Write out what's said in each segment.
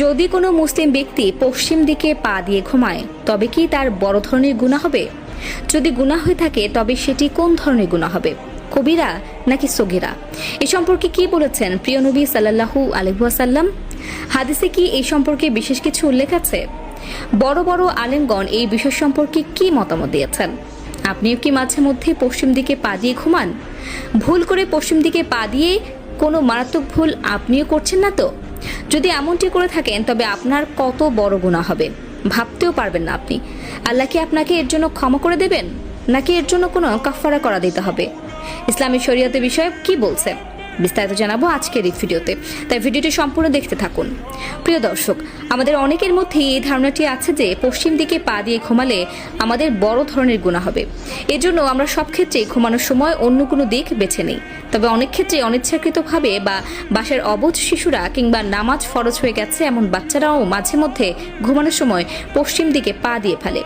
যদি কোনো মুসলিম ব্যক্তি পশ্চিম দিকে পা দিয়ে ঘুমায় তবে কি তার বড় ধরনের গুনাহ হবে? যদি গুনাহ হয়ে থাকে তবে সেটি কোন ধরনের গুনাহ হবে, কবিরা নাকি সগীরা? এ সম্পর্কে কি বলেছেন প্রিয় নবী সাল্লাল্লাহু আলাইহি ওয়াসাল্লাম? হাদিসে কি এই সম্পর্কে বিশেষ কিছু উল্লেখ আছে? বড় বড় আলেমগণ এই বিষয় সম্পর্কে কি মতামত দিয়েছেন? আপনিও কি মাঝে মধ্যে পশ্চিম দিকে পা দিয়ে ঘুমান? ভুল করে পশ্চিম দিকে পা দিয়ে কোনো মারাত্মক ভুল আপনিও করছেন না তো? যদি এমনটি করে থাকেন তবে আপনার কত বড় গুনাহ হবে ভাবতেও পারবেন না আপনি। আল্লাহ কি আপনাকে এর জন্য ক্ষমা করে দেবেন, নাকি এর জন্য কোনো কাফারা করা দিতে হবে? ইসলামী শরীয়তের বিষয়ে কি বলছে বিস্তারিত জানাবো আজকের এই ভিডিওতে, তাই ভিডিওটি সম্পূর্ণ দেখতে থাকুন। প্রিয় দর্শক, আমাদের অনেকের মধ্যে এই ধারণাটি আছে যে পশ্চিম দিকে পা দিয়ে ঘুমালে আমাদের বড় ধরনের গুনাহ হবে। এজন্য আমরা সব ক্ষেত্রে ঘুমানোর সময় অন্য কোনো দিক বেছে নেই। তবে অনেক ক্ষেত্রে অনিচ্ছাকৃতভাবে বা বাসার অবুঝ শিশুরা কিংবা নামাজ ফরজ হয়ে গেছে এমন বাচ্চারাও মাঝে মধ্যে ঘুমানোর সময় পশ্চিম দিকে পা দিয়ে ফেলে।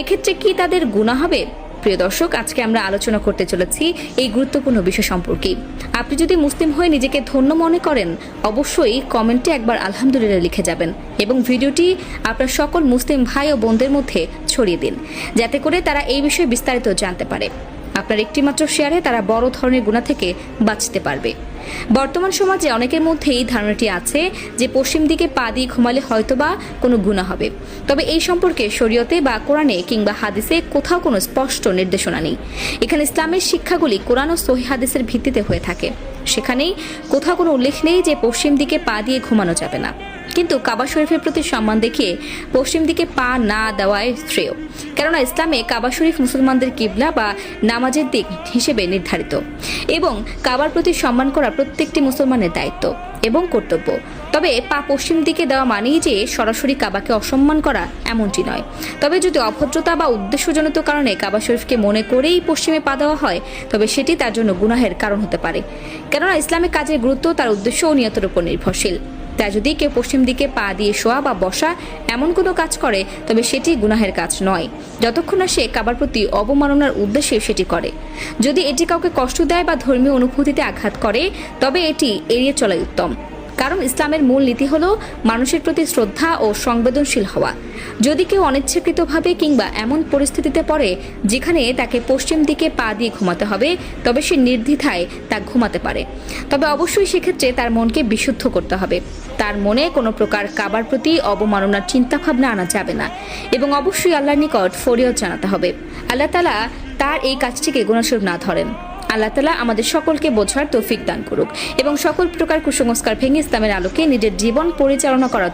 এক্ষেত্রে কি তাদের গুনাহ হবে? প্রিয় দর্শক, আজকে আমরা আলোচনা করতে চলেছি এই গুরুত্বপূর্ণ বিষয় সম্পর্কে। আপনি যদি মুসলিম হয়ে নিজেকে ধন্য মনে করেন অবশ্যই কমেন্টে একবার আলহামদুলিল্লাহ লিখে যাবেন এবং ভিডিওটি আপনার সকল মুসলিম ভাই ও বোনদের মধ্যে ছড়িয়ে দিন, যাতে করে তারা এই বিষয়ে বিস্তারিত জানতে পারে। আপনার একটিমাত্র শেয়ারে তারা বড় ধরনের গুনাহ থেকে বাঁচতে পারবে। বর্তমান সমাজে অনেকের মধ্যে এই ধারণাটি আছে যে পশ্চিম দিকে পা দিয়ে ঘুমালে হয়তোবা কোনো গুনাহ হবে। তবে এই সম্পর্কে শরীয়তে বা কোরআনে কিংবা হাদিসে কোথাও কোনো স্পষ্ট নির্দেশনা নেই। এখানে ইসলামের শিক্ষাগুলি কোরআন ও সহিহ হাদিসের ভিত্তিতে হয়ে থাকে। সেখানেই কোথাও কোনো উল্লেখ নেই যে পশ্চিম দিকে পা দিয়ে ঘুমানো যাবে না। কিন্তু কাবা শরীফের প্রতি সম্মান দেখিয়ে পশ্চিম দিকে পা না দেওয়াই শ্রেয়, কেননা ইসলামে কাবা শরীফ মুসলমানদের কিবলা বা নামাজের দিক হিসেবে নির্ধারিত এবং কাবার প্রতি সম্মান করা প্রত্যেকটি মুসলমানের দায়িত্ব এবং কর্তব্য। তবে পা পশ্চিম দিকে দেওয়া মানেই যে সরাসরি কাবাকে অসম্মান করা এমনটি নয়। তবে যদি অভদ্রতা বা উদ্দেশ্যজনিত কারণে কাবা শরীফকে মনে করেই পশ্চিমে পা দেওয়া হয় তবে সেটি তার জন্য গুনাহের কারণ হতে পারে, কেননা ইসলামিক কাজের গুরুত্ব তার উদ্দেশ্য ও নিয়তের উপর নির্ভরশীল। তাই যদি কেউ পশ্চিম দিকে পা দিয়ে শোয়া বা বসা এমন কোনো কাজ করে তবে সেটি গুনাহের কাজ নয়, যতক্ষণ না সে কাবার প্রতি অবমাননার উদ্দেশ্যে সেটি করে। যদি এটি কাউকে কষ্ট দেয় বা ধর্মীয় অনুভূতিতে আঘাত করে তবে এটি এড়িয়ে চলাই উত্তম, কারণ ইসলামের মূল নীতি হলো মানুষের প্রতি শ্রদ্ধা ও সংবেদনশীল হওয়া। যদি কেউ অনিচ্ছাকৃতভাবে কিংবা এমন পরিস্থিতিতে পড়ে যেখানে তাকে পশ্চিম দিকে পা দিয়ে ঘুমাতে হবে তবে সে নির্দ্বিধায় তা ঘুমাতে পারে। তবে অবশ্যই সেক্ষেত্রে তার মনকে বিশুদ্ধ করতে হবে। তার মনে কোনো প্রকার কাবার প্রতি অবমাননার চিন্তাভাবনা আনা যাবে না এবং অবশ্যই আল্লাহর নিকট ফরিয়াদ জানাতে হবে। আল্লাহ তাআলা তার এই কাজটিকে গুনাহস্বরূপ না ধরেন। আল্লাহ তাআলা আমাদের সকলকে বোঝার তৌফিক দান করুক এবং সকল প্রকার কুসংস্কার ভেঙে ইসলামের আলোকে নিজের জীবন পরিচালনা করার